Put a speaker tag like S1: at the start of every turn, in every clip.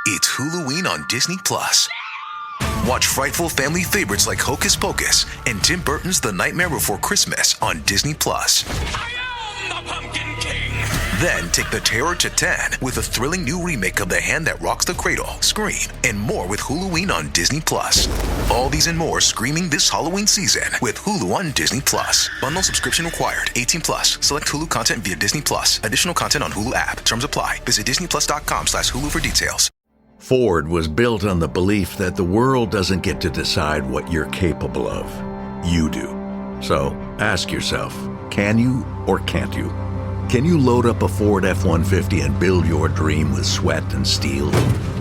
S1: It's Huluween on Disney+. Watch frightful family favorites like Hocus Pocus and Tim Burton's The Nightmare Before Christmas on Disney+.
S2: I am the Pumpkin King!
S1: Then take the terror to 10 with a thrilling new remake of The Hand That Rocks the Cradle, Scream, and more with Huluween on Disney+. All these and more streaming this Halloween season with Hulu on Disney+. Bundle subscription required. 18+. Select Hulu content via Disney+. Additional content on Hulu app. Terms apply. Visit disneyplus.com/Hulu for details.
S3: Ford was built on the belief that the world doesn't get to decide what you're capable of. You do. So ask yourself, can you or can't you? Can you load up a Ford F-150 and build your dream with sweat and steel?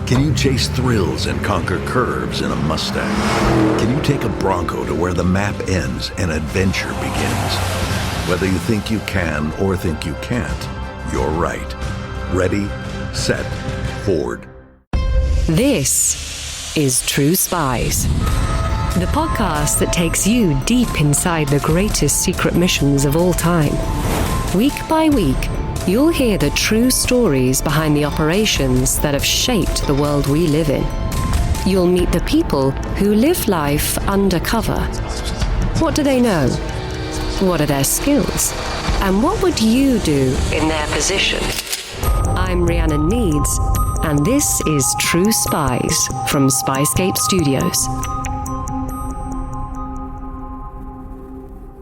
S3: Can you chase thrills and conquer curves in a Mustang? Can you take a Bronco to where the map ends and adventure begins? Whether you think you can or think you can't, you're right. Ready, set, Ford.
S4: This is True Spies, the podcast that takes you deep inside the greatest secret missions of all time. Week by week, you'll hear the true stories behind the operations that have shaped the world we live in. You'll meet the people who live life undercover. What do they know? What are their skills? And what would you do in their position? I'm Rhiannon Needs, and this is True Spies from SPYSCAPE Studios.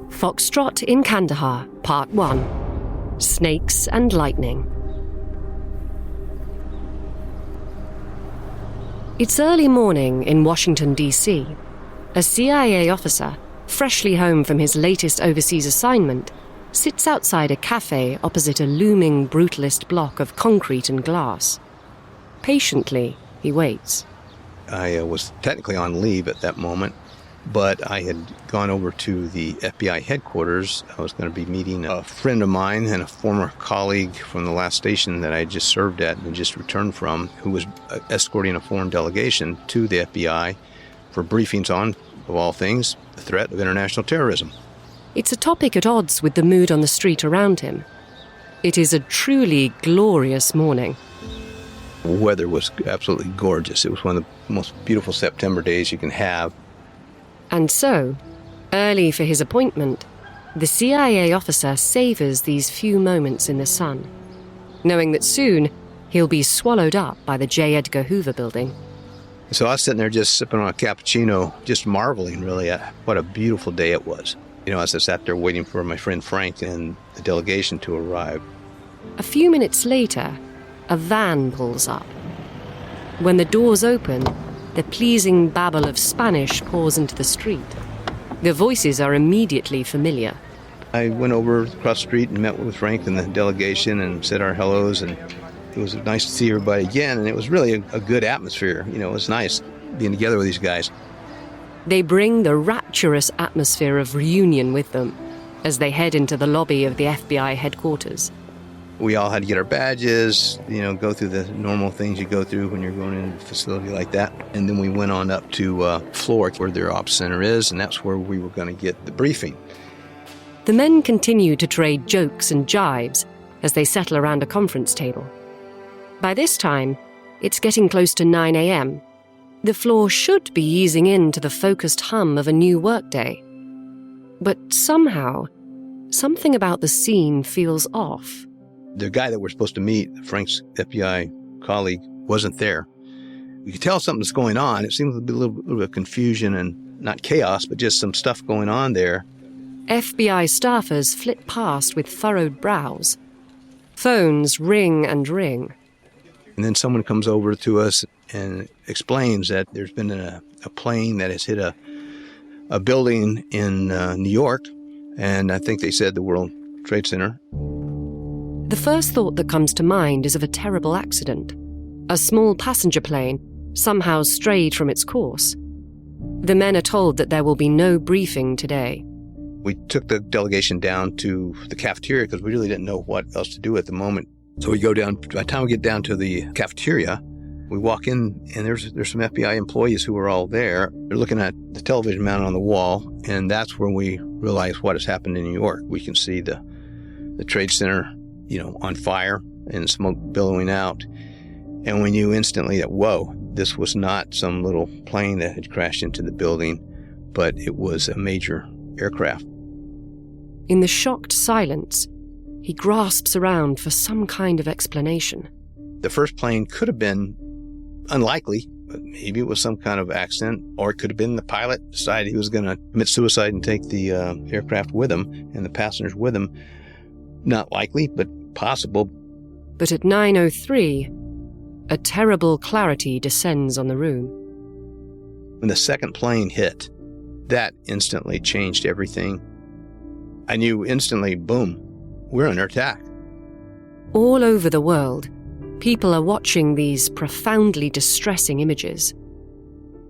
S4: Foxtrot in Kandahar, Part 1. Snakes and Lightning. It's early morning in Washington, D.C. A CIA officer, freshly home from his latest overseas assignment, sits outside a cafe opposite a looming brutalist block of concrete and glass. Patiently, he waits.
S5: I was technically on leave at that moment, but I had gone over to the FBI headquarters. I was going to be meeting a friend of mine and a former colleague from the last station that I had just served at and just returned from, who was escorting a foreign delegation to the FBI for briefings on, of all things, the threat of international terrorism.
S4: It's a topic at odds with the mood on the street around him. It is a truly glorious morning.
S5: The weather was absolutely gorgeous. It was one of the most beautiful September days you can have.
S4: And so, early for his appointment, the CIA officer savors these few moments in the sun, knowing that soon he'll be swallowed up by the J. Edgar Hoover building.
S5: So I was sitting there just sipping on a cappuccino, just marveling really at what a beautiful day it was. You know, as I sat there waiting for my friend Frank and the delegation to arrive.
S4: A few minutes later, a van pulls up. When the doors open, the pleasing babble of Spanish pours into the street. The voices are immediately familiar.
S5: I went over across the street and met with Frank and the delegation and said our hellos, and it was nice to see everybody again, and it was really a good atmosphere. You know, it was nice being together with these guys.
S4: They bring the rapturous atmosphere of reunion with them as they head into the lobby of the FBI headquarters.
S5: We all had to get our badges, you know, go through the normal things you go through when you're going into a facility like that. And then we went on up to floor where their ops center is, and that's where we were going to get the briefing.
S4: The men continue to trade jokes and jibes as they settle around a conference table. By this time, it's getting close to 9 a.m. The floor should be easing into the focused hum of a new workday. But somehow, something about the scene feels off.
S5: The guy that we're supposed to meet, Frank's FBI colleague, wasn't there. You could tell something's going on. It seems to be a little bit of confusion and not chaos, but just some stuff going on there.
S4: FBI staffers flit past with furrowed brows. Phones ring and ring.
S5: And then someone comes over to us and explains that there's been a plane that has hit a building in New York, and I think they said the World Trade Center.
S4: The first thought that comes to mind is of a terrible accident. A small passenger plane somehow strayed from its course. The men are told that there will be no briefing today.
S5: We took the delegation down to the cafeteria because we really didn't know what else to do at the moment. So we go down, by the time we get down to the cafeteria, we walk in and there's some FBI employees who are all there. They're looking at the television mounted on the wall, and that's where we realize what has happened in New York. We can see the Trade Center, you know, on fire and smoke billowing out. And we knew instantly that, whoa, this was not some little plane that had crashed into the building, but it was a major aircraft.
S4: In the shocked silence, he grasps around for some kind of explanation.
S5: The first plane could have been unlikely, but maybe it was some kind of accident, or it could have been the pilot decided he was going to commit suicide and take the aircraft with him and the passengers with him. Not likely, but possible.
S4: But at 9:03, a terrible clarity descends on the room.
S5: When the second plane hit, that instantly changed everything. I knew instantly, boom, we're under attack.
S4: All over the world, people are watching these profoundly distressing images.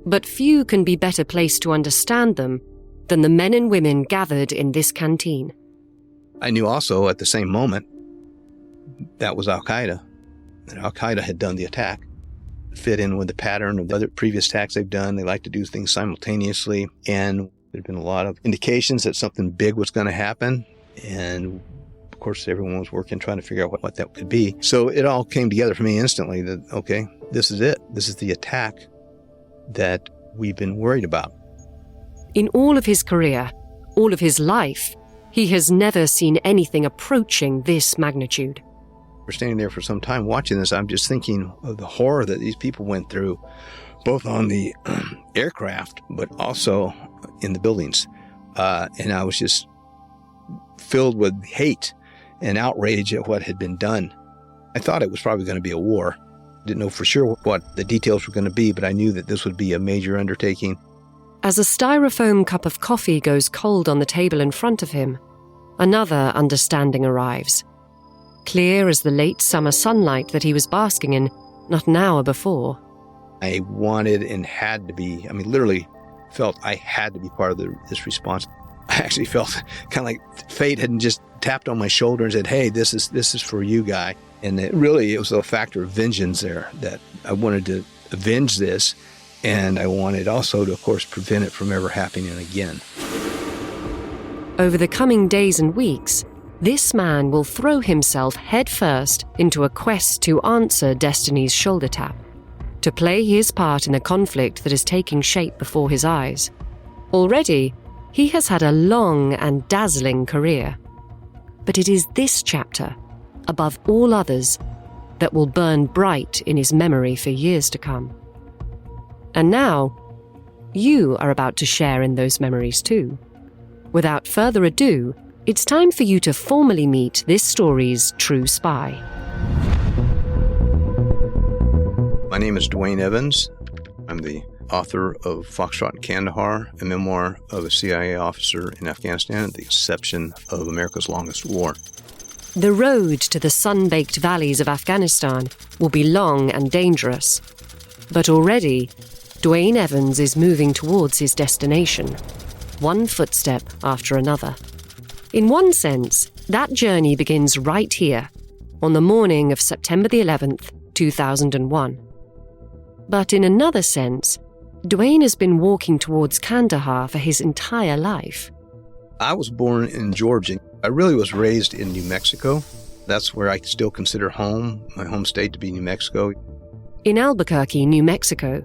S4: But few can be better placed to understand them than the men and women gathered in this canteen.
S5: I knew also at the same moment that was Al-Qaeda. That Al-Qaeda had done the attack. Fit in with the pattern of the other previous attacks they've done. They like to do things simultaneously. And there'd been a lot of indications that something big was going to happen. And of course, everyone was working, trying to figure out what that could be. So it all came together for me instantly that, okay, this is it. This is the attack that we've been worried about.
S4: In all of his career, all of his life, he has never seen anything approaching this magnitude.
S5: We're standing there for some time watching this. I'm just thinking of the horror that these people went through, both on the aircraft, but also in the buildings. And I was just filled with hate and outrage at what had been done. I thought it was probably going to be a war. Didn't know for sure what the details were going to be, but I knew that this would be a major undertaking.
S4: As a styrofoam cup of coffee goes cold on the table in front of him, another understanding arrives. Clear as the late summer sunlight that he was basking in not an hour before.
S5: I wanted and had to be, literally felt I had to be part of this response. I actually felt kind of like fate had just tapped on my shoulder and said, hey, this is for you, guy. And it was a factor of vengeance there, that I wanted to avenge this. And I wanted also to, of course, prevent it from ever happening again.
S4: Over the coming days and weeks, this man will throw himself headfirst into a quest to answer destiny's shoulder tap, to play his part in a conflict that is taking shape before his eyes. Already, he has had a long and dazzling career. But it is this chapter, above all others, that will burn bright in his memory for years to come. And now, you are about to share in those memories too. Without further ado, it's time for you to formally meet this story's true spy.
S5: My name is Duane Evans. I'm the author of Foxtrot and Kandahar, a memoir of a CIA officer in Afghanistan at the inception of America's longest war.
S4: The road to the sun-baked valleys of Afghanistan will be long and dangerous. But already, Duane Evans is moving towards his destination, one footstep after another. In one sense, that journey begins right here, on the morning of September the 11th, 2001. But in another sense, Duane has been walking towards Kandahar for his entire life.
S5: I was born in Georgia. I really was raised in New Mexico. That's where I still consider home, my home state to be New Mexico.
S4: In Albuquerque, New Mexico,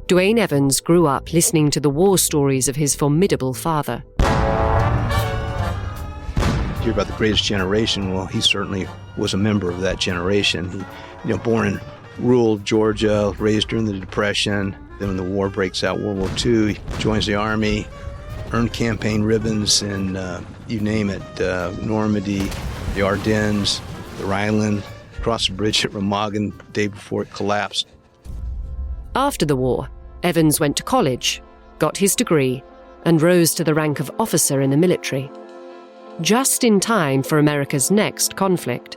S4: Duane Evans grew up listening to the war stories of his formidable father.
S5: Hear about the greatest generation. Well, he certainly was a member of that generation. He, born in rural Georgia, raised during the Depression. Then when the war breaks out, World War II, he joins the Army, earned campaign ribbons in, you name it, Normandy, the Ardennes, the Rhineland, across the bridge at Remagen the day before it collapsed.
S4: After the war, Evans went to college, got his degree, and rose to the rank of officer in the military. Just in time for America's next conflict.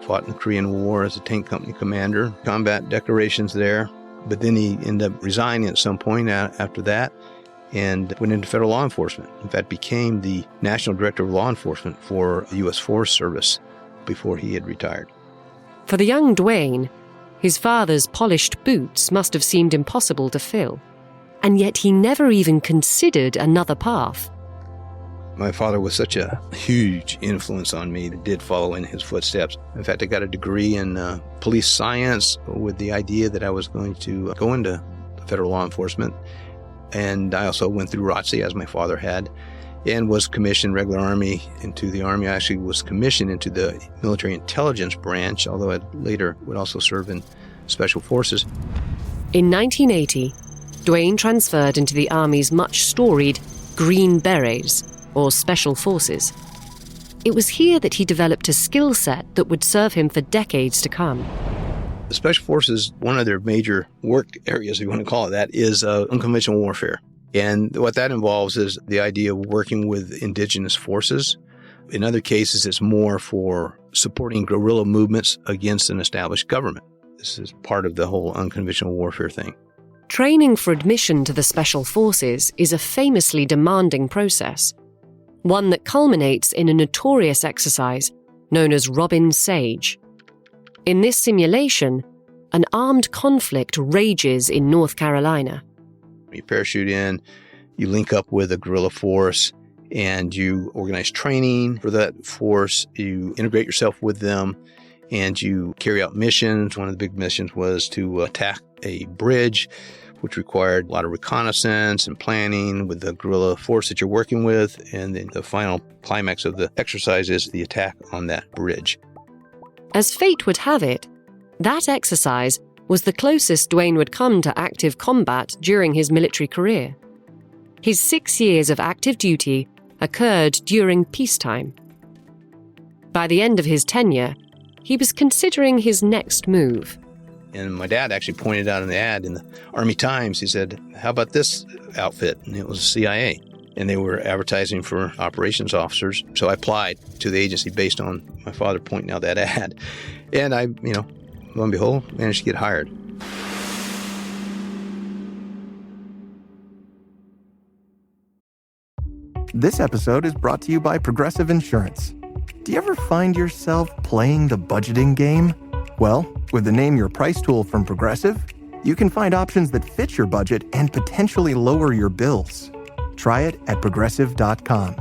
S5: Fought in the Korean War as a tank company commander, combat decorations there. But then he ended up resigning at some point after that and went into federal law enforcement. In fact, became the National Director of Law Enforcement for the U.S. Forest Service before he had retired.
S4: For the young Duane, his father's polished boots must have seemed impossible to fill, and yet he never even considered another path.
S5: My father was such a huge influence on me. I did follow in his footsteps. In fact, I got a degree in police science with the idea that I was going to go into federal law enforcement. And I also went through ROTC, as my father had, and was commissioned regular Army into the Army. I actually was commissioned into the military intelligence branch, although I later would also serve in Special Forces.
S4: In 1980, Duane transferred into the Army's much-storied Green Berets, or Special Forces. It was here that he developed a skill set that would serve him for decades to come.
S5: The Special Forces, one of their major work areas, if you want to call it that, is unconventional warfare. And what that involves is the idea of working with indigenous forces. In other cases, it's more for supporting guerrilla movements against an established government. This is part of the whole unconventional warfare thing.
S4: Training for admission to the Special Forces is a famously demanding process, one that culminates in a notorious exercise known as Robin Sage. In this simulation, an armed conflict rages in North Carolina.
S5: You parachute in, you link up with a guerrilla force, and you organize training for that force. You integrate yourself with them, and you carry out missions. One of the big missions was to attack a bridge, which required a lot of reconnaissance and planning with the guerrilla force that you're working with. And then the final climax of the exercise is the attack on that bridge.
S4: As fate would have it, that exercise was the closest Duane would come to active combat during his military career. His 6 years of active duty occurred during peacetime. By the end of his tenure, he was considering his next move.
S5: And my dad actually pointed out in the ad in the Army Times, he said, "How about this outfit?" And it was CIA. And they were advertising for operations officers. So I applied to the agency based on my father pointing out that ad. And I, lo and behold, managed to get hired.
S6: This episode is brought to you by Progressive Insurance. Do you ever find yourself playing the budgeting game? Well, with the Name Your Price tool from Progressive, you can find options that fit your budget and potentially lower your bills. Try it at Progressive.com.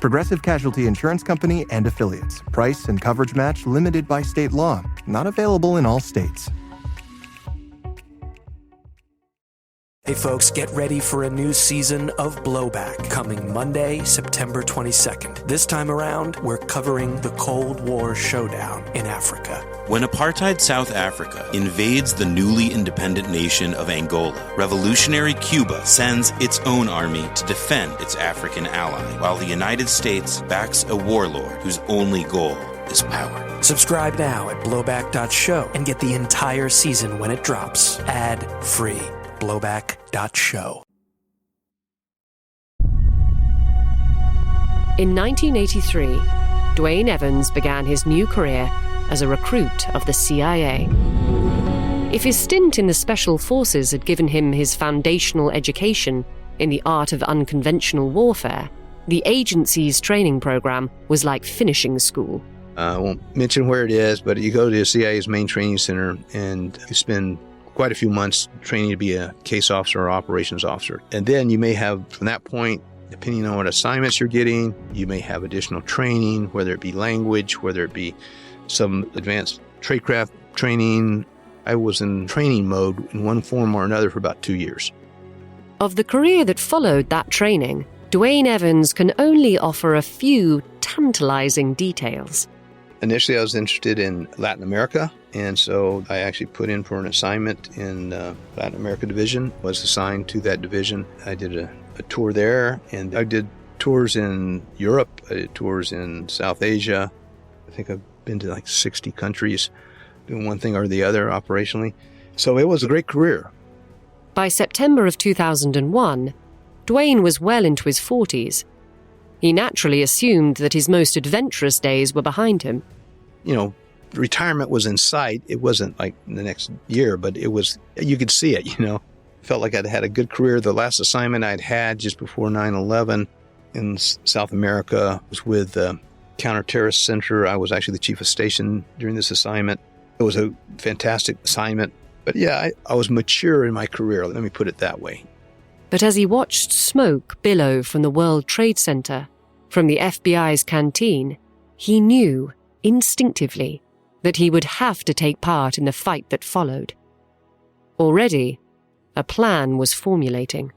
S6: Progressive Casualty Insurance Company and Affiliates. Price and coverage match limited by state law. Not available in all states.
S7: Hey folks, get ready for a new season of Blowback coming Monday, September 22nd. This time around, we're covering the Cold War showdown in Africa.
S8: When apartheid South Africa invades the newly independent nation of Angola, revolutionary Cuba sends its own army to defend its African ally, while the United States backs a warlord whose only goal is power.
S7: Subscribe now at blowback.show and get the entire season when it drops, ad-free. Blowback.show.
S4: In 1983, Duane Evans began his new career as a recruit of the CIA. If his stint in the Special Forces had given him his foundational education in the art of unconventional warfare, the agency's training program was like finishing school.
S5: I won't mention where it is, but you go to the CIA's main training center and you spend quite a few months training to be a case officer or operations officer. And then you may have, from that point, depending on what assignments you're getting, you may have additional training, whether it be language, whether it be some advanced tradecraft training. I was in training mode in one form or another for about 2 years.
S4: Of the career that followed that training, Duane Evans can only offer a few tantalizing details.
S5: Initially, I was interested in Latin America, and so I actually put in for an assignment in Latin America Division, was assigned to that division. I did a tour there, and I did tours in Europe, I did tours in South Asia. I think I've been to like 60 countries, doing one thing or the other operationally. So it was a great career.
S4: By September of 2001, Duane was well into his 40s. He naturally assumed that his most adventurous days were behind him.
S5: Retirement was in sight. It wasn't like the next year, but it was, you could see it, Felt like I'd had a good career. The last assignment I'd had just before 9/11 in South America was with the Counter-Terrorist Center. I was actually the chief of station during this assignment. It was a fantastic assignment. But yeah, I was mature in my career, let me put it that way.
S4: But as he watched smoke billow from the World Trade Center, From the FBI's canteen, he knew, instinctively, that he would have to take part in the fight that followed. Already, a plan was formulating.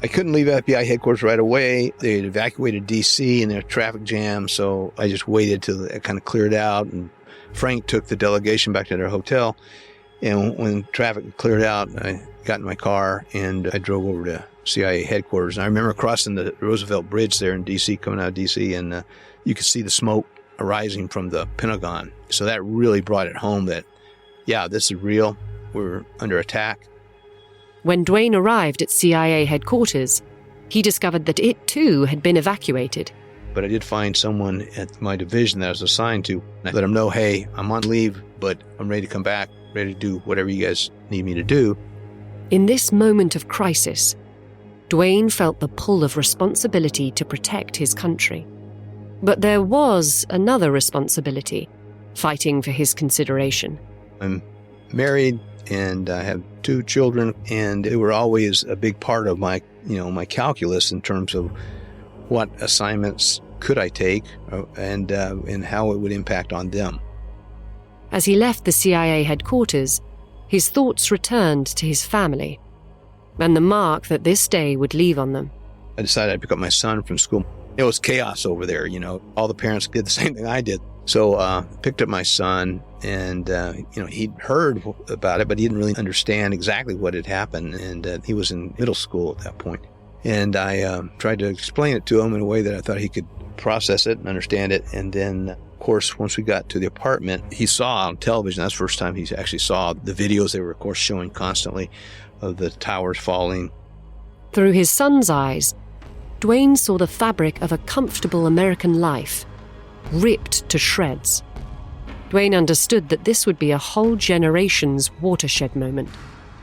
S5: I couldn't leave FBI headquarters right away. They had evacuated D.C. in a traffic jam, so I just waited till it kind of cleared out, and Frank took the delegation back to their hotel. And when traffic cleared out, I got in my car and I drove over to CIA headquarters. And I remember crossing the Roosevelt Bridge there in D.C., coming out of D.C., and you could see the smoke arising from the Pentagon. So that really brought it home that, yeah, this is real. We're under attack.
S4: When Duane arrived at CIA headquarters, he discovered that it too had been evacuated.
S5: But I did find someone at my division that I was assigned to. I let them know, hey, I'm on leave, but I'm ready to come back, ready to do whatever you guys need me to do.
S4: In this moment of crisis, Duane felt the pull of responsibility to protect his country. But there was another responsibility, fighting for his consideration.
S5: I'm married and I have 2 children, and they were always a big part of my calculus in terms of what assignments could I take and how it would impact on them.
S4: As he left the CIA headquarters, his thoughts returned to his family and the mark that this day would leave on them.
S5: I decided I'd pick up my son from school. It was chaos over there, All the parents did the same thing I did. So picked up my son, and he'd heard about it, but he didn't really understand exactly what had happened, and he was in middle school at that point. And I tried to explain it to him in a way that I thought he could process it and understand it. And then, of course, once we got to the apartment, he saw on television, that's the first time he actually saw the videos they were, of course, showing constantly of the towers falling.
S4: Through his son's eyes, Duane saw the fabric of a comfortable American life, ripped to shreds. Duane understood that this would be a whole generation's watershed moment.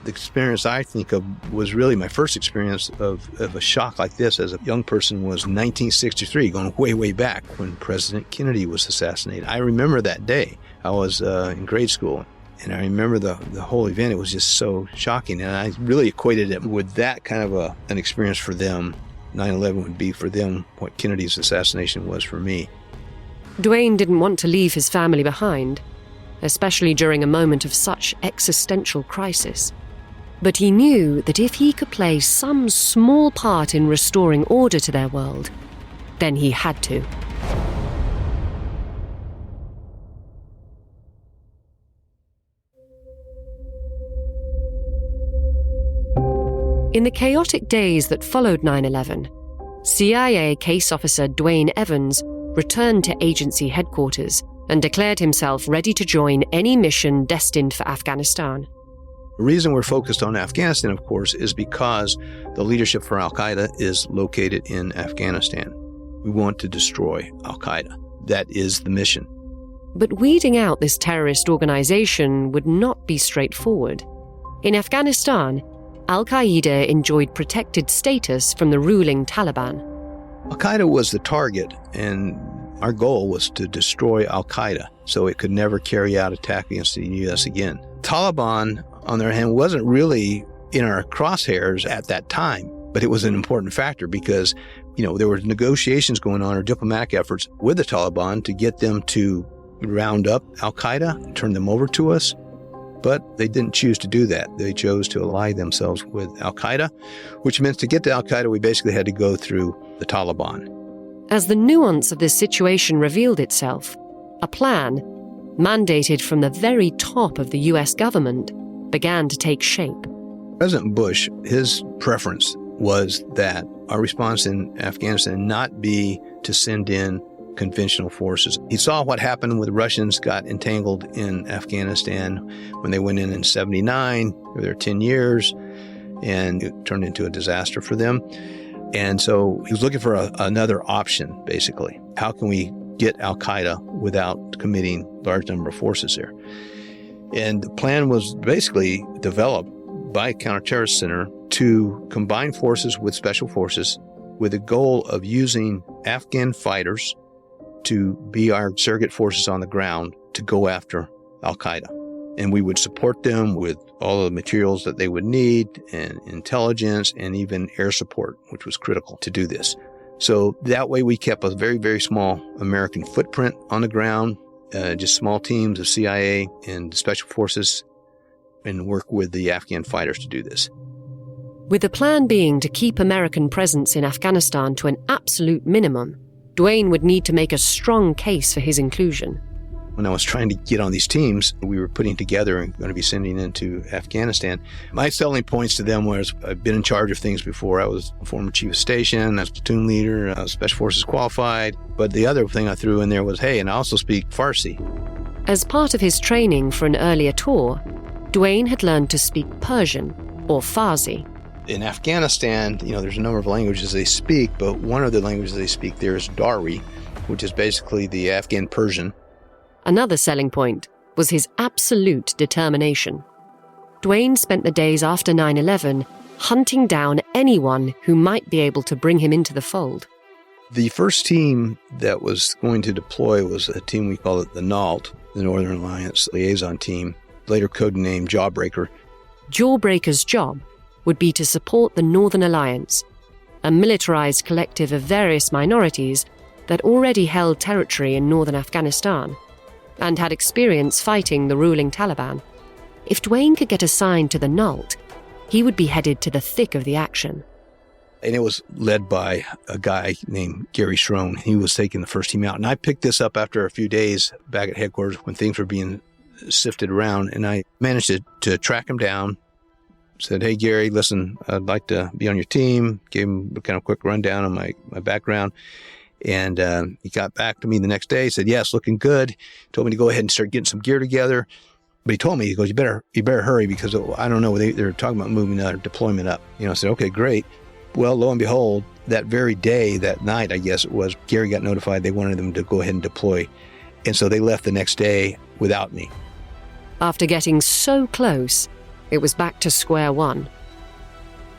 S5: The experience I think of was really my first experience of a shock like this as a young person was 1963, going way, way back when President Kennedy was assassinated. I remember that day. I was in grade school, and I remember the whole event. It was just so shocking, and I really equated it with that kind of an experience for them. 9/11 would be for them what Kennedy's assassination was for me.
S4: Duane didn't want to leave his family behind, especially during a moment of such existential crisis. But he knew that if he could play some small part in restoring order to their world, then he had to. In the chaotic days that followed 9/11, CIA Case Officer Duane Evans returned to agency headquarters and declared himself ready to join any mission destined for Afghanistan.
S5: The reason we're focused on Afghanistan, of course, is because the leadership for al-Qaeda is located in Afghanistan. We want to destroy al-Qaeda. That is the mission.
S4: But weeding out this terrorist organization would not be straightforward. In Afghanistan, al-Qaeda enjoyed protected status from the ruling Taliban.
S5: Al-Qaeda was the target, and our goal was to destroy al-Qaeda so it could never carry out attack against the U.S. again. Taliban, on the other hand, wasn't really in our crosshairs at that time, but it was an important factor because, there were negotiations going on or diplomatic efforts with the Taliban to get them to round up al-Qaeda, turn them over to us. But they didn't choose to do that. They chose to ally themselves with al-Qaeda, which meant to get to al-Qaeda, we basically had to go through the Taliban.
S4: As the nuance of this situation revealed itself, a plan, mandated from the very top of the U.S. government, began to take shape.
S5: President Bush, his preference was that our response in Afghanistan not be to send in conventional forces. He saw what happened when the Russians got entangled in Afghanistan when they went in 1979. They were there 10 years, and it turned into a disaster for them. And so he was looking for another option, basically. How can we get al-Qaeda without committing a large number of forces there? And the plan was basically developed by Counterterrorist Center to combine forces with special forces with the goal of using Afghan fighters to be our surrogate forces on the ground to go after al-Qaeda. And we would support them with all the materials that they would need and intelligence and even air support, which was critical to do this. So that way we kept a very, very small American footprint on the ground, just small teams of CIA and special forces, and work with the Afghan fighters to do this.
S4: With the plan being to keep American presence in Afghanistan to an absolute minimum, Duane would need to make a strong case for his inclusion.
S5: When I was trying to get on these teams we were putting together and going to be sending into Afghanistan, my selling points to them was I've been in charge of things before. I was a former chief of station, I was platoon leader, I was Special Forces qualified. But the other thing I threw in there was, hey, and I also speak Farsi.
S4: As part of his training for an earlier tour, Duane had learned to speak Persian, or Farsi.
S5: In Afghanistan, there's a number of languages they speak, but one of the languages they speak there is Dari, which is basically the Afghan Persian.
S4: Another selling point was his absolute determination. Duane spent the days after 9/11 hunting down anyone who might be able to bring him into the fold.
S5: The first team that was going to deploy was a team we call it the NALT, the Northern Alliance Liaison Team, later codenamed Jawbreaker.
S4: Jawbreaker's job would be to support the Northern Alliance, a militarized collective of various minorities that already held territory in northern Afghanistan and had experience fighting the ruling Taliban. If Duane could get assigned to the NALT, he would be headed to the thick of the action.
S5: And it was led by a guy named Gary Schrone. He was taking the first team out. And I picked this up after a few days back at headquarters when things were being sifted around. And I managed to track him down, said, hey, Gary, listen, I'd like to be on your team. Gave him a kind of quick rundown on my background. And he got back to me the next day, said, yes, looking good. Told me to go ahead and start getting some gear together. But he told me, he goes, you better hurry because I don't know, they're talking about moving our deployment up. I said, okay, great. Well, lo and behold, that very day, that night, I guess it was, Gary got notified they wanted them to go ahead and deploy. And so they left the next day without me.
S4: After getting so close, it was back to square one.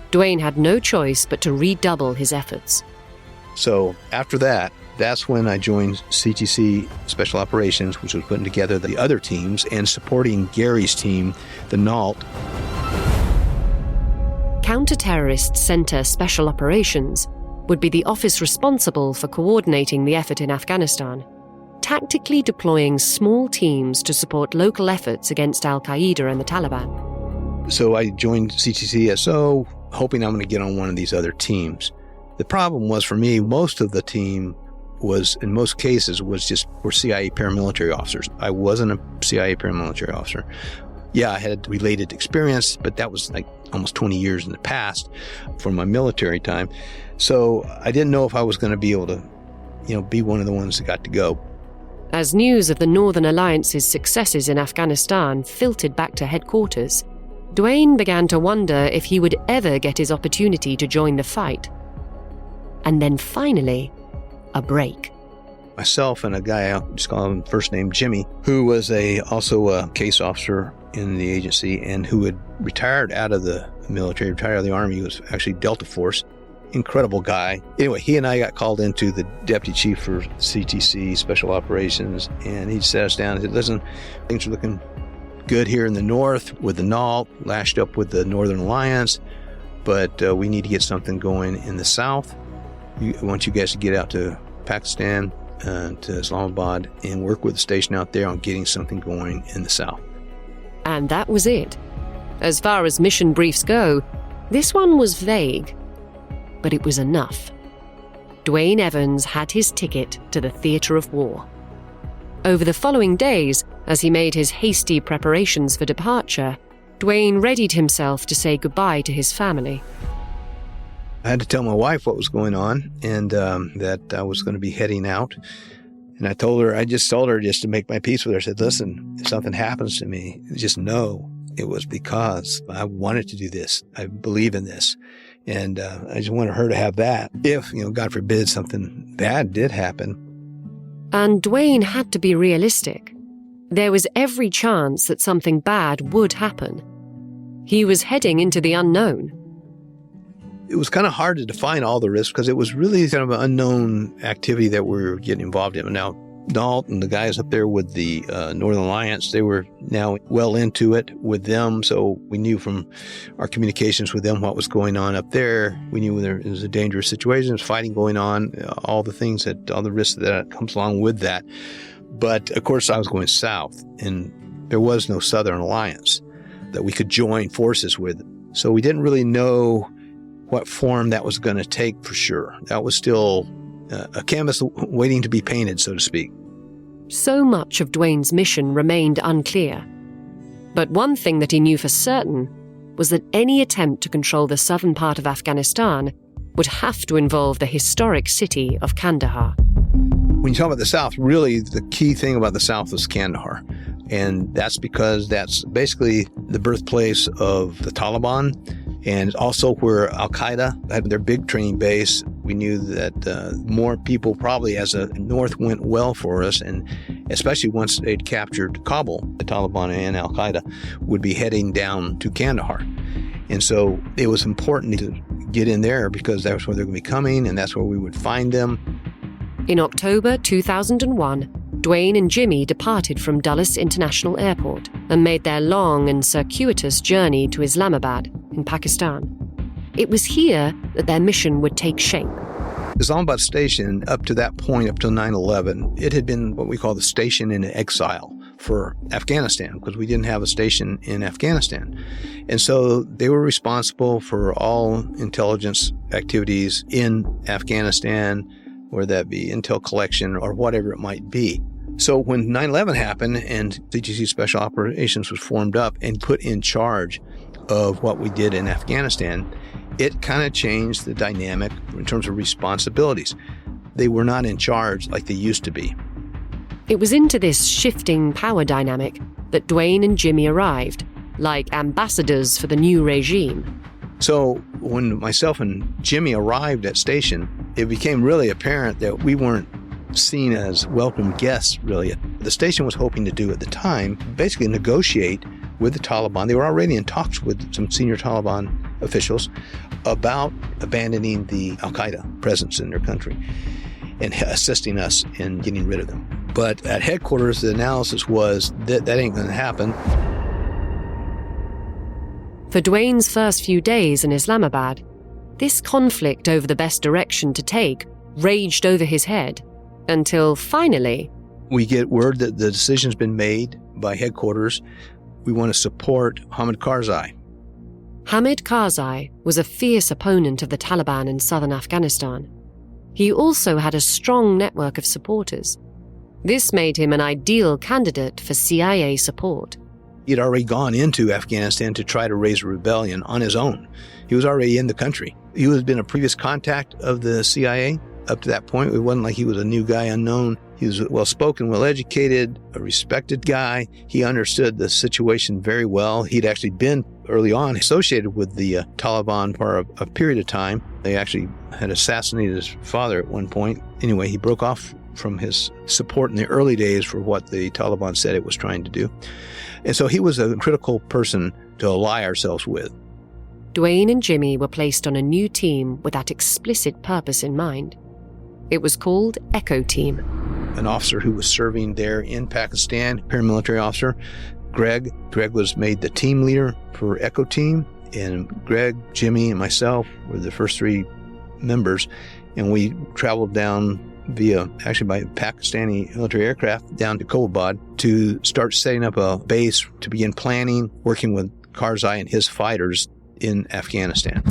S4: Duane had no choice but to redouble his efforts.
S5: So after that, that's when I joined CTC Special Operations, which was putting together the other teams and supporting Gary's team, the NALT.
S4: Counter-Terrorist Center Special Operations would be the office responsible for coordinating the effort in Afghanistan, tactically deploying small teams to support local efforts against al-Qaeda and the Taliban.
S5: So I joined CTCSO, hoping I'm going to get on one of these other teams. The problem was for me, most of the team was, in most cases, were CIA paramilitary officers. I wasn't a CIA paramilitary officer. Yeah, I had related experience, but that was like almost 20 years in the past from my military time. So I didn't know if I was going to be able to, be one of the ones that got to go.
S4: As news of the Northern Alliance's successes in Afghanistan filtered back to headquarters, Duane began to wonder if he would ever get his opportunity to join the fight. And then finally, a break.
S5: Myself and a guy, I'll just call him first name Jimmy, who was also a case officer in the agency and who had retired out of the military, retired out of the Army. He was actually Delta Force. Incredible guy. Anyway, he and I got called into the deputy chief for CTC Special Operations, and he sat us down and said, listen, things are looking good here in the north with the NALT, lashed up with the Northern Alliance, but we need to get something going in the south. I want you guys to get out to Pakistan, to Islamabad, and work with the station out there on getting something going in the south.
S4: And that was it. As far as mission briefs go, this one was vague, but it was enough. Duane Evans had his ticket to the theatre of war. Over the following days, as he made his hasty preparations for departure, Duane readied himself to say goodbye to his family.
S5: I had to tell my wife what was going on and that I was going to be heading out. And I just told her just to make my peace with her. I said, listen, if something happens to me, just know it was because I wanted to do this. I believe in this. And I just wanted her to have that. If, God forbid, something bad did happen.
S4: And Duane had to be realistic. There was every chance that something bad would happen. He was heading into the unknown.
S5: It was kind of hard to define all the risks because it was really kind of an unknown activity that we were getting involved in. Now, Nault and the guys up there with the Northern Alliance, they were now well into it with them. So we knew from our communications with them what was going on up there. We knew there was a dangerous situation, there was fighting going on, all the risks that comes along with that. But of course, I was going south, and there was no Southern Alliance that we could join forces with. So we didn't really know what form that was going to take for sure. That was still a canvas waiting to be painted, so to speak.
S4: So much of Duane's mission remained unclear. But one thing that he knew for certain was that any attempt to control the southern part of Afghanistan would have to involve the historic city of Kandahar.
S5: When you talk about the South, really the key thing about the South was Kandahar. And that's because that's basically the birthplace of the Taliban, and also where Al-Qaeda had their big training base. We knew that more people probably as the North went well for us, and especially once they'd captured Kabul, the Taliban and Al-Qaeda would be heading down to Kandahar. And so it was important to get in there because that's where they're going to be coming, and that's where we would find them.
S4: In October 2001, Duane and Jimmy departed from Dulles International Airport and made their long and circuitous journey to Islamabad in Pakistan. It was here that their mission would take shape.
S5: Islamabad Station, up to that point, up till 9/11, it had been what we call the station in exile for Afghanistan, because we didn't have a station in Afghanistan. And so they were responsible for all intelligence activities in Afghanistan, whether that be intel collection or whatever it might be. So when 9/11 happened and CGC Special Operations was formed up and put in charge of what we did in Afghanistan, it kind of changed the dynamic in terms of responsibilities. They were not in charge like they used to be.
S4: It was into this shifting power dynamic that Duane and Jimmy arrived, like ambassadors for the new regime.
S5: So when myself and Jimmy arrived at station, it became really apparent that we weren't seen as welcome guests, really. The station was hoping to do at the time, basically negotiate with the Taliban. They were already in talks with some senior Taliban officials about abandoning the Al-Qaeda presence in their country and assisting us in getting rid of them. But at headquarters, the analysis was that ain't going to happen.
S4: For Duane's first few days in Islamabad, this conflict over the best direction to take raged over his head, until finally,
S5: we get word that the decision's been made by headquarters. We want to support Hamid Karzai.
S4: Hamid Karzai was a fierce opponent of the Taliban in southern Afghanistan. He also had a strong network of supporters. This made him an ideal candidate for CIA support.
S5: He'd already gone into Afghanistan to try to raise a rebellion on his own. He was already in the country. He had been a previous contact of the CIA. Up to that point, it wasn't like he was a new guy unknown. He was well-spoken, well-educated, a respected guy. He understood the situation very well. He'd actually been early on associated with the Taliban for a period of time. They actually had assassinated his father at one point. Anyway, he broke off from his support in the early days for what the Taliban said it was trying to do. And so he was a critical person to ally ourselves with.
S4: Duane and Jimmy were placed on a new team with that explicit purpose in mind. It was called Echo Team.
S5: An officer who was serving there in Pakistan, paramilitary officer, Greg. Greg was made the team leader for Echo Team, and Greg, Jimmy, and myself were the first three members, and we traveled down by Pakistani military aircraft down to Kobabad to start setting up a base to begin planning, working with Karzai and his fighters in Afghanistan.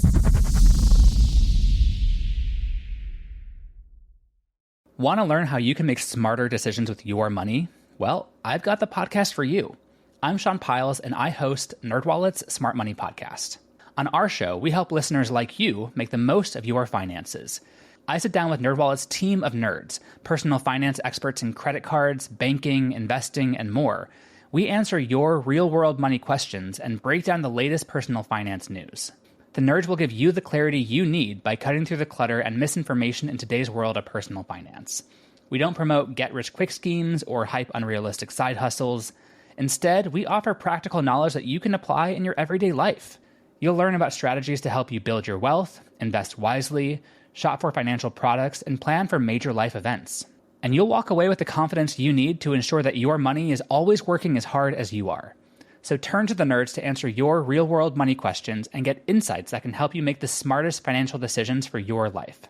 S9: Want to learn how you can make smarter decisions with your money? Well, I've got the podcast for you. I'm Sean Piles, and I host NerdWallet's Smart Money Podcast. On our show, we help listeners like you make the most of your finances. I sit down with NerdWallet's team of nerds, personal finance experts in credit cards, banking, investing, and more. We answer your real-world money questions and break down the latest personal finance news. The nerds will give you the clarity you need by cutting through the clutter and misinformation in today's world of personal finance. We don't promote get-rich-quick schemes or hype unrealistic side hustles. Instead, we offer practical knowledge that you can apply in your everyday life. You'll learn about strategies to help you build your wealth, invest wisely, shop for financial products, and plan for major life events. and you'll walk away with the confidence you need to ensure that your money is always working as hard as you are. So turn to the nerds to answer your real-world money questions and get insights that can help you make the smartest financial decisions for your life.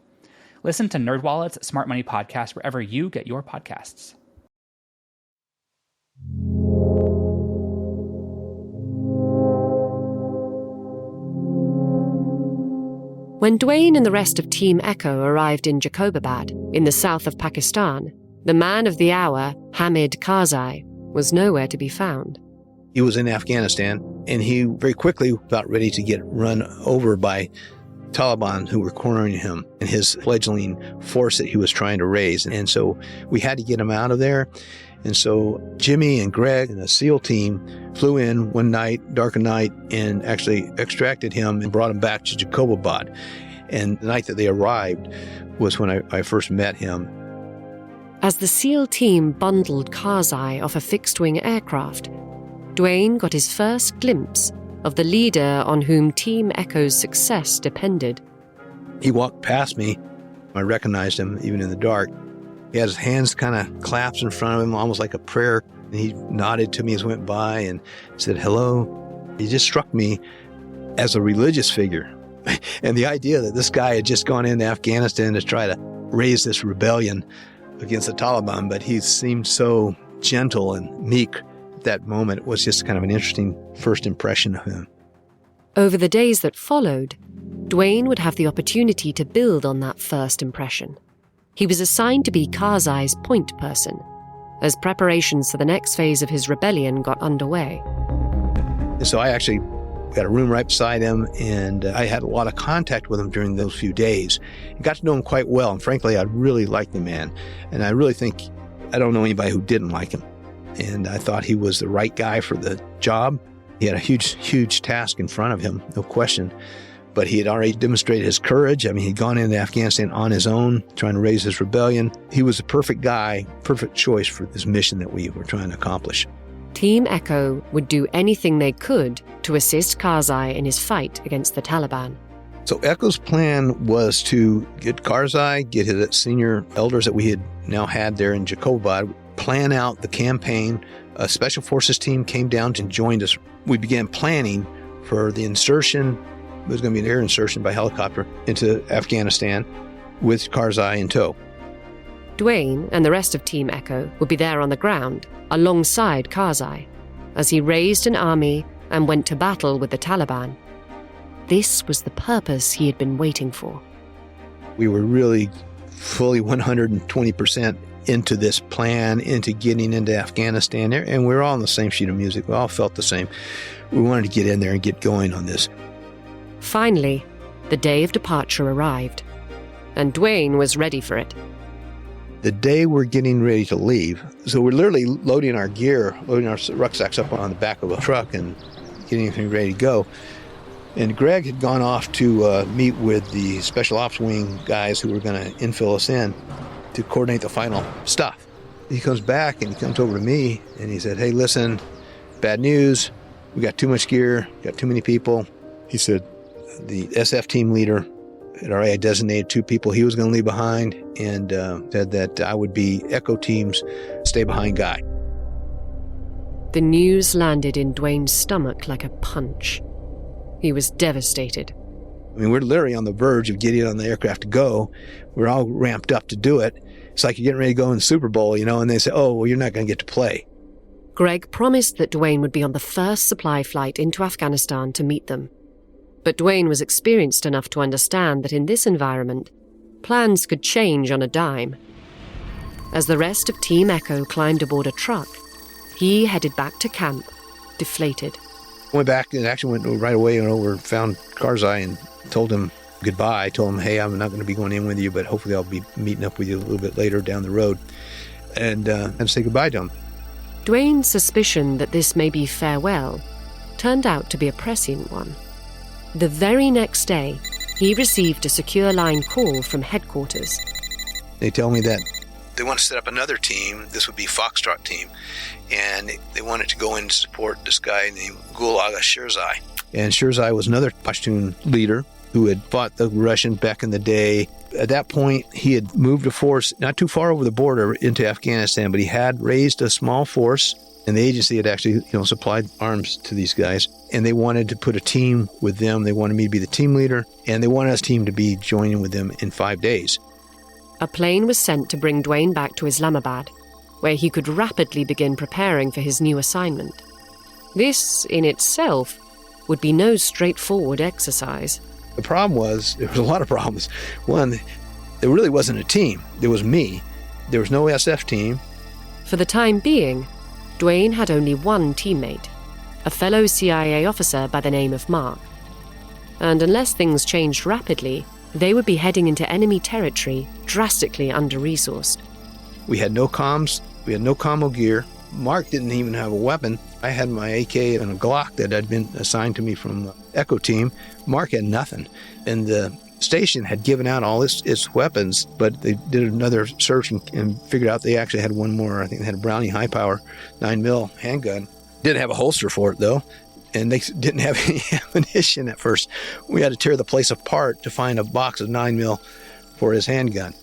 S9: Listen to NerdWallet's Smart Money Podcast wherever you get your podcasts.
S4: When Duane and the rest of Team Echo arrived in Jacobabad, in the south of Pakistan, the man of the hour, Hamid Karzai, was nowhere to be found.
S5: He was in Afghanistan, and he very quickly got ready to get run over by Taliban who were cornering him and his fledgling force that he was trying to raise. And so we had to get him out of there. And so Jimmy and Greg and the SEAL team flew in one night, dark night, and actually extracted him and brought him back to Jacobabad. And the night that they arrived was when I first met him.
S4: As the SEAL team bundled Karzai off a fixed-wing aircraft, Duane got his first glimpse of the leader on whom Team Echo's success depended.
S5: He walked past me. I recognized him even in the dark. He had his hands kind of clasped in front of him, almost like a prayer. And he nodded to me as he went by and said, hello. He just struck me as a religious figure. And the idea that this guy had just gone into Afghanistan to try to raise this rebellion against the Taliban, but he seemed so gentle and meek at that moment. It was just kind of an interesting first impression of him.
S4: Over the days that followed, Duane would have the opportunity to build on that first impression. He was assigned to be Karzai's point person, as preparations for the next phase of his rebellion got underway.
S5: And so I actually got a room right beside him, and I had a lot of contact with him during those few days. I got to know him quite well, and frankly, I really liked the man. And I really think I don't know anybody who didn't like him. And I thought he was the right guy for the job. He had a huge task in front of him, no question. But he had already demonstrated his courage. I mean, he'd gone into Afghanistan on his own, trying to raise his rebellion. He was the perfect guy, perfect choice for this mission that we were trying to accomplish.
S4: Team Echo would do anything they could to assist Karzai in his fight against the Taliban.
S5: So Echo's plan was to get Karzai, get his senior elders that we had now had there in Jacobabad, plan out the campaign. A special forces team came down and joined us. We began planning for the insertion. It was going to be an air insertion by helicopter into Afghanistan with Karzai in tow.
S4: Duane and the rest of Team Echo would be there on the ground, alongside Karzai, as he raised an army and went to battle with the Taliban. This was the purpose he had been waiting for.
S5: We were really fully 120% into this plan, into getting into Afghanistan, and we were all on the same sheet of music. We all felt the same. We wanted to get in there and get going on this.
S4: Finally, the day of departure arrived, and Duane was ready for it.
S5: The day we're getting ready to leave, so we're literally loading our gear, loading our rucksacks up on the back of a truck and getting everything ready to go. And Greg had gone off to meet with the Special Ops Wing guys who were going to infill us in to coordinate the final stuff. He comes back and he comes over to me and he said, hey, listen, bad news. We got too much gear, got too many people. He said, the SF team leader had already designated 2 people he was going to leave behind, and said that I would be Echo Team's stay-behind guy.
S4: The news landed in Duane's stomach like a punch. He was devastated.
S5: I mean, we're literally on the verge of getting on the aircraft to go. We're all ramped up to do it. It's like you're getting ready to go in the Super Bowl, and they say, oh, well, you're not going to get to play.
S4: Greg promised that Duane would be on the first supply flight into Afghanistan to meet them. But Duane was experienced enough to understand that in this environment, plans could change on a dime. As the rest of Team Echo climbed aboard a truck, he headed back to camp, deflated.
S5: Went back and actually went right away and over, found Karzai and told him goodbye. Told him, hey, I'm not going to be going in with you, but hopefully I'll be meeting up with you a little bit later down the road. And say goodbye to him.
S4: Duane's suspicion that this may be farewell turned out to be a prescient one. The very next day, he received a secure line call from headquarters.
S5: They tell me that they want to set up another team. This would be Foxtrot team. And they wanted to go in to support this guy named Gul Aga Shirzai. And Shirzai was another Pashtun leader who had fought the Russians back in the day. At that point, he had moved a force not too far over the border into Afghanistan, but he had raised a small force, and the agency had actually, supplied arms to these guys, and they wanted to put a team with them. They wanted me to be the team leader, and they wanted us team to be joining with them in 5 days.
S4: A plane was sent to bring Duane back to Islamabad, where he could rapidly begin preparing for his new assignment. This, in itself, would be no straightforward exercise.
S5: The problem was, there was a lot of problems. One, there really wasn't a team. There was me. There was no SF team.
S4: For the time being, Duane had only one teammate, a fellow CIA officer by the name of Mark. And unless things changed rapidly, they would be heading into enemy territory drastically under-resourced.
S5: We had no comms. We had no commo gear. Mark didn't even have a weapon. I had my AK and a Glock that had been assigned to me from the Echo team. Mark had nothing. And the station had given out all its weapons, but they did another search and figured out they actually had one more. I think they had a Brownie high-power 9mm handgun. Didn't have a holster for it, though, and they didn't have any ammunition at first. We had to tear the place apart to find a box of 9mm for his handgun.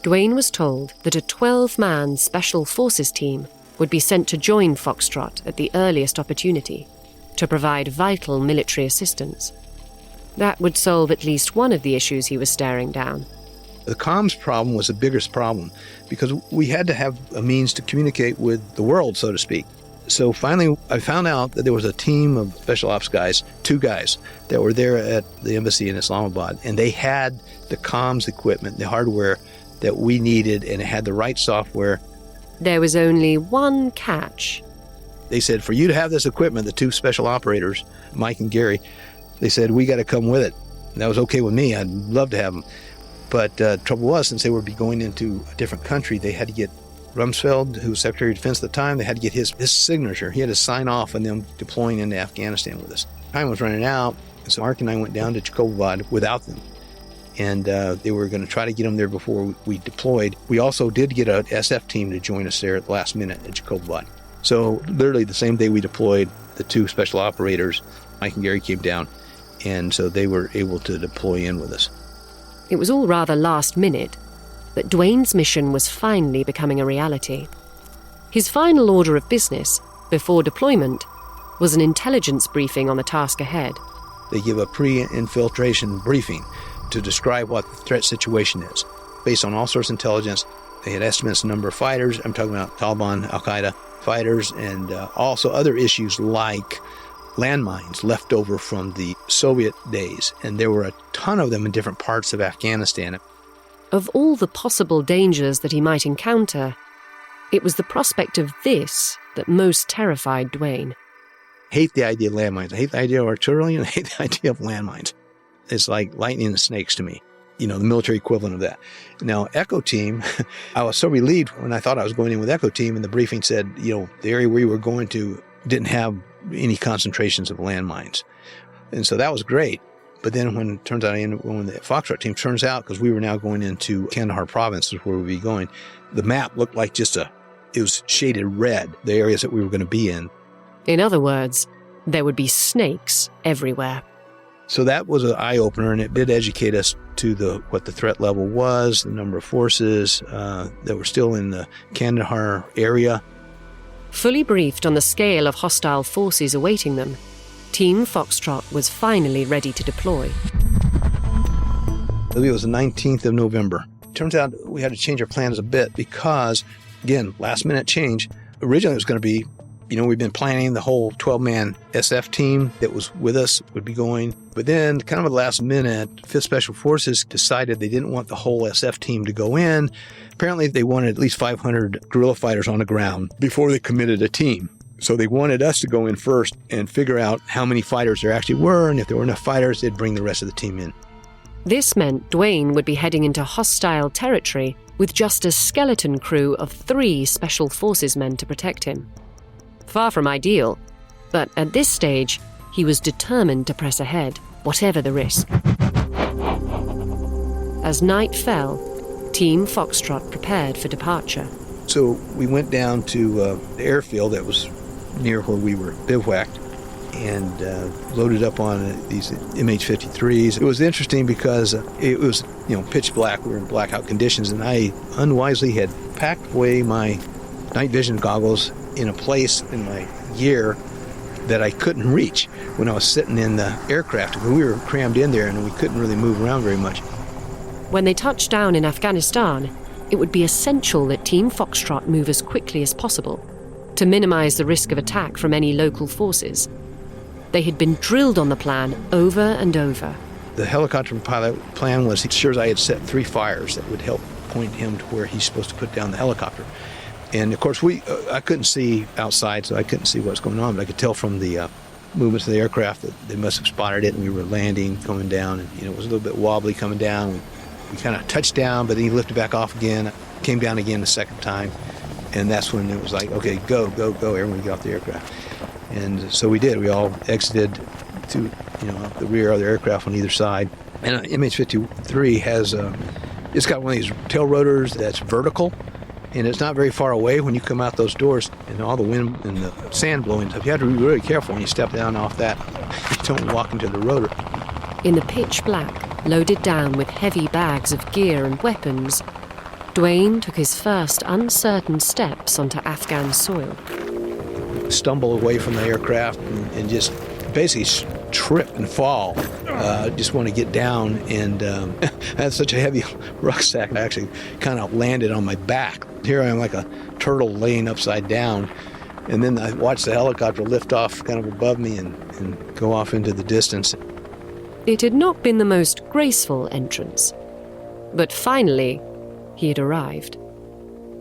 S4: Duane was told that a 12-man Special Forces team would be sent to join Foxtrot at the earliest opportunity to provide vital military assistance. That would solve at least one of the issues he was staring down.
S5: The comms problem was the biggest problem because we had to have a means to communicate with the world, so to speak. So finally, I found out that there was a team of special ops guys, 2 guys, that were there at the embassy in Islamabad, and they had the comms equipment, the hardware that we needed, and it had the right software.
S4: There was only one catch.
S5: They said, for you to have this equipment, the 2 special operators, Mike and Gary, they said, we got to come with it. And that was okay with me. I'd love to have them. But trouble was, since they would be going into a different country, they had to get Rumsfeld, who was Secretary of Defense at the time, they had to get his signature. He had to sign off on them deploying into Afghanistan with us. Time was running out, and so Mark and I went down to Jacobabad without them. And they were going to try to get them there before we deployed. We also did get an SF team to join us there at the last minute at Jacobabad. So literally the same day we deployed, the 2 special operators, Mike and Gary, came down, and so they were able to deploy in with us.
S4: It was all rather last minute, but Duane's mission was finally becoming a reality. His final order of business, before deployment, was an intelligence briefing on the task ahead.
S5: They give a pre-infiltration briefing to describe what the threat situation is. Based on all sorts of intelligence, they had estimates of the number of fighters. I'm talking about Taliban, Al-Qaeda fighters, and also other issues like landmines left over from the Soviet days. And there were a ton of them in different parts of Afghanistan.
S4: Of all the possible dangers that he might encounter, it was the prospect of this that most terrified Duane.
S5: I hate the idea of landmines. I hate the idea of artillery, and I hate the idea of landmines. It's like lightning and snakes to me, the military equivalent of that. Now, Echo Team, I was so relieved when I thought I was going in with Echo Team, and the briefing said, the area we were going to didn't have any concentrations of landmines. And so that was great. But then when it turns out, when the Foxtrot team turns out, because we were now going into Kandahar province, is where we'd be going, the map looked like it was shaded red, the areas that we were going to be in.
S4: In other words, there would be snakes everywhere.
S5: So that was an eye-opener, and it did educate us to what the threat level was, the number of forces that were still in the Kandahar area.
S4: Fully briefed on the scale of hostile forces awaiting them, Team Foxtrot was finally ready to deploy.
S5: It was the 19th of November. Turns out we had to change our plans a bit because, again, last-minute change. Originally it was going to be, we've been planning the whole 12-man SF team that was with us would be going. But then, kind of at the last minute, 5th Special Forces decided they didn't want the whole SF team to go in. Apparently, they wanted at least 500 guerrilla fighters on the ground before they committed a team. So they wanted us to go in first and figure out how many fighters there actually were, and if there were enough fighters, they'd bring the rest of the team in.
S4: This meant Duane would be heading into hostile territory with just a skeleton crew of 3 Special Forces men to protect him. Far from ideal, but at this stage, he was determined to press ahead, whatever the risk. As night fell, Team Foxtrot prepared for departure.
S5: So we went down to the airfield that was near where we were bivouacked, and loaded up on these MH-53s. It was interesting because it was, pitch black. We were in blackout conditions, and I unwisely had packed away my night vision goggles in a place in my gear that I couldn't reach when I was sitting in the aircraft. We were crammed in there, and we couldn't really move around very much.
S4: When they touched down in Afghanistan, it would be essential that Team Foxtrot move as quickly as possible to minimize the risk of attack from any local forces. They had been drilled on the plan over and over.
S5: The helicopter pilot plan was, sure as I had set 3 fires that would help point him to where he's supposed to put down the helicopter. And of course, I couldn't see outside, so I couldn't see what was going on, but I could tell from the movements of the aircraft that they must have spotted it, and we were landing, coming down, and it was a little bit wobbly coming down. We kind of touched down, but then he lifted back off again, came down again the second time, and that's when it was like, okay, go, everyone get off the aircraft. And so we did. We all exited to, the rear of the aircraft on either side. And MH-53 has, it's got one of these tail rotors that's vertical, and it's not very far away when you come out those doors, and all the wind and the sand blowing stuff. You have to be really careful when you step down off that. You don't walk into the rotor.
S4: In the pitch black, loaded down with heavy bags of gear and weapons, Duane took his first uncertain steps onto Afghan soil.
S5: Stumble away from the aircraft and just basically trip and fall. Just want to get down, and I had such a heavy rucksack, I actually kind of landed on my back. Here I am like a turtle laying upside down, and then I watched the helicopter lift off kind of above me and go off into the distance.
S4: It had not been the most graceful entrance, but finally he had arrived.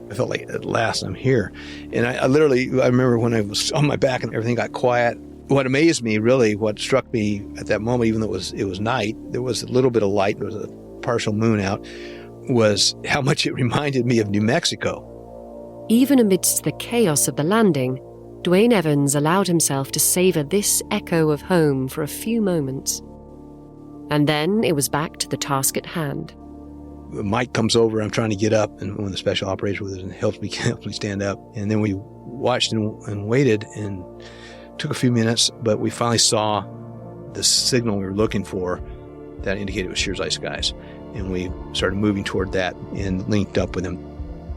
S5: I felt like, at last, I'm here. And I remember when I was on my back and everything got quiet. What amazed me, really, what struck me at that moment, even though it was night, there was a little bit of light, there was a partial moon out, was how much it reminded me of New Mexico.
S4: Even amidst the chaos of the landing, Duane Evans allowed himself to savor this echo of home for a few moments. And then it was back to the task at hand.
S5: Mike comes over, I'm trying to get up, and one of the special operators with us and helps me stand up. And then we watched and waited, and took a few minutes, but we finally saw the signal we were looking for that indicated it was Shirzai skies. And we started moving toward that and linked up with him.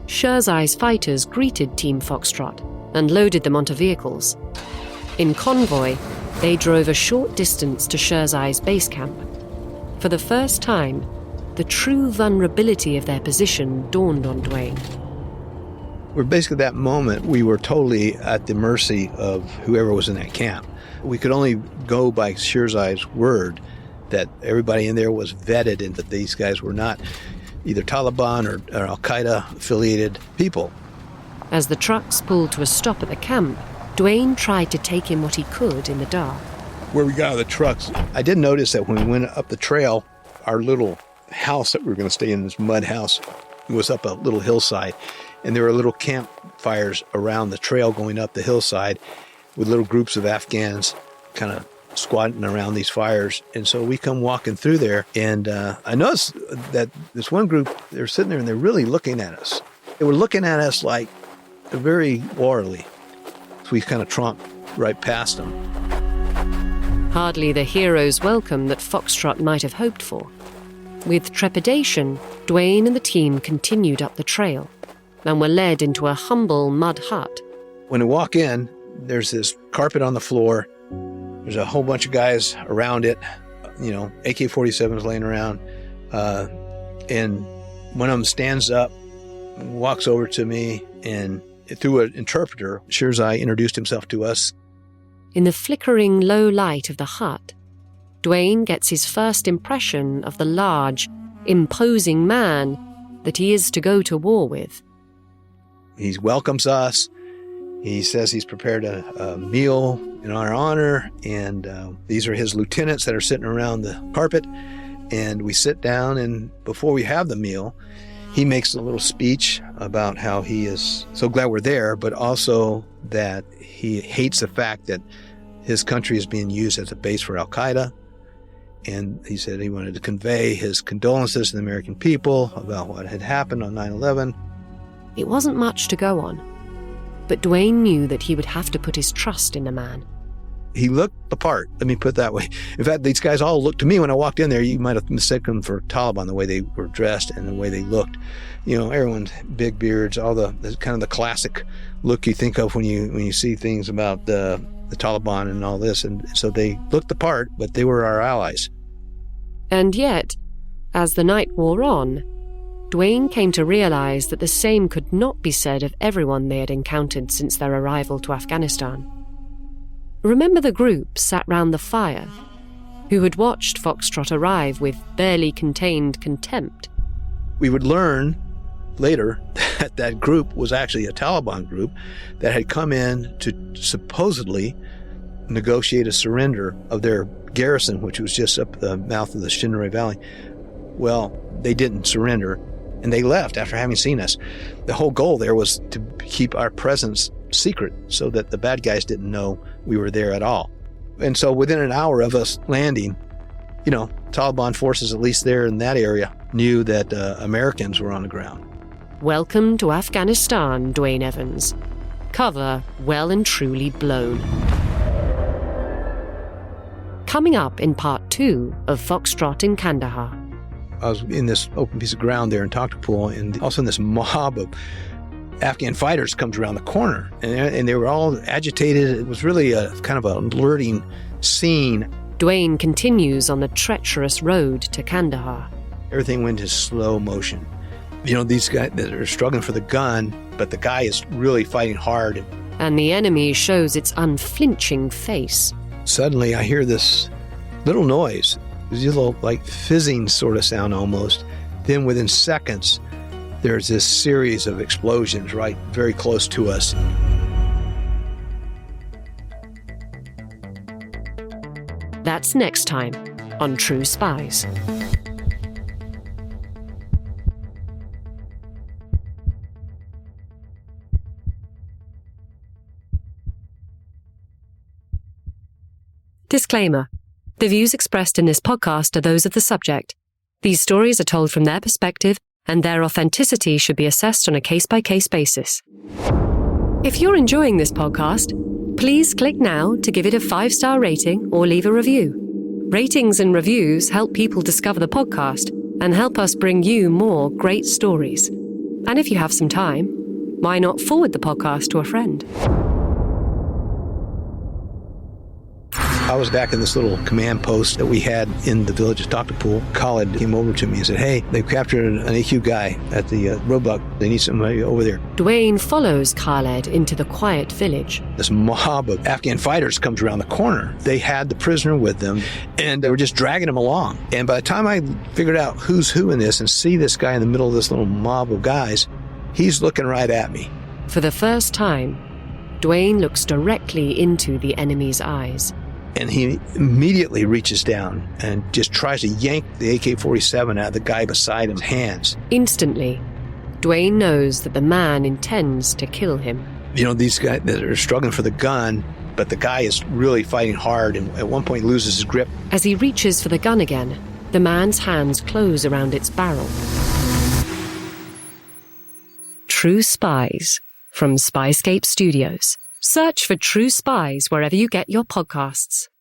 S4: Shirzai's fighters greeted Team Foxtrot and loaded them onto vehicles. In convoy, they drove a short distance to Shirzai's base camp. For the first time, the true vulnerability of their position dawned on Duane.
S5: We're basically, at that moment, we were totally at the mercy of whoever was in that camp. We could only go by Shirzai's word that everybody in there was vetted and that these guys were not either Taliban or Al-Qaeda affiliated people.
S4: As the trucks pulled to a stop at the camp, Duane tried to take in what he could in the dark.
S5: Where we got out of the trucks, I did notice that when we went up the trail, our little house that we were going to stay in, this mud house, was up a little hillside. And there were little campfires around the trail going up the hillside with little groups of Afghans kind of squatting around these fires. And so we come walking through there, and I noticed that this one group, they're sitting there and they're really looking at us. They were looking at us like very warily. So we kind of tromped right past them.
S4: Hardly the hero's welcome that Foxtrot might have hoped for. With trepidation, Duane and the team continued up the trail and were led into a humble mud hut.
S5: When we walk in, there's this carpet on the floor. There's a whole bunch of guys around it, AK-47s laying around. And one of them stands up, walks over to me, and through an interpreter, Shirzai introduced himself to us.
S4: In the flickering low light of the hut, Duane gets his first impression of the large, imposing man that he is to go to war with.
S5: He welcomes us. He says he's prepared a meal in our honor, and these are his lieutenants that are sitting around the carpet. And we sit down, and before we have the meal, he makes a little speech about how he is so glad we're there, but also that he hates the fact that his country is being used as a base for Al-Qaeda. And he said he wanted to convey his condolences to the American people about what had happened on 9/11.
S4: It wasn't much to go on, but Duane knew that he would have to put his trust in the man.
S5: He looked the part, let me put it that way. In fact, these guys all looked to me when I walked in there. You might have mistaken them for Taliban, the way they were dressed and the way they looked. You know, everyone's big beards, all the kind of the classic look you think of when you see things about the Taliban and all this. And so they looked the part, but they were our allies.
S4: And yet, as the night wore on, Duane came to realize that the same could not be said of everyone they had encountered since their arrival to Afghanistan. Remember the group sat round the fire, who had watched Foxtrot arrive with barely contained contempt?
S5: We would learn later that that group was actually a Taliban group that had come in to supposedly negotiate a surrender of their garrison, which was just up the mouth of the Shinray Valley. Well, they didn't surrender, and they left after having seen us. The whole goal there was to keep our presence secret so that the bad guys didn't know we were there at all. And so within an hour of us landing, you know, Taliban forces, at least there in that area, knew that Americans were on the ground.
S4: Welcome to Afghanistan, Duane Evans. Cover well and truly blown. Coming up in part 2 of Foxtrot in Kandahar.
S5: I was in this open piece of ground there in Toctapul, and all of a sudden this mob of Afghan fighters comes around the corner, and they were all agitated. It was really a kind of an alerting scene.
S4: Duane continues on the treacherous road to Kandahar.
S5: Everything went into slow motion. You know, these guys that are struggling for the gun, but the guy is really fighting hard.
S4: And the enemy shows its unflinching face.
S5: Suddenly I hear this little noise. There's a little like fizzing sort of sound almost. Then within seconds, there's this series of explosions right very close to us.
S4: That's next time on True Spies. Disclaimer. The views expressed in this podcast are those of the subject. These stories are told from their perspective, and their authenticity should be assessed on a case-by-case basis. If you're enjoying this podcast, please click now to give it a 5-star rating or leave a review. Ratings and reviews help people discover the podcast and help us bring you more great stories. And if you have some time, why not forward the podcast to a friend?
S5: I was back in this little command post that we had in the village of Toctapul. Khalid came over to me and said, "Hey, they've captured an AQ guy at the roadblock. They need somebody over there."
S4: Duane follows Khalid into the quiet village.
S5: This mob of Afghan fighters comes around the corner. They had the prisoner with them, and they were just dragging him along. And by the time I figured out who's who in this and see this guy in the middle of this little mob of guys, he's looking right at me.
S4: For the first time, Duane looks directly into the enemy's eyes.
S5: And he immediately reaches down and just tries to yank the AK-47 out of the guy beside him's hands.
S4: Instantly, Duane knows that the man intends to kill him.
S5: You know, these guys that are struggling for the gun, but the guy is really fighting hard and at one point loses his grip.
S4: As he reaches for the gun again, the man's hands close around its barrel. True Spies from SPYSCAPE Studios. Search for True Spies wherever you get your podcasts.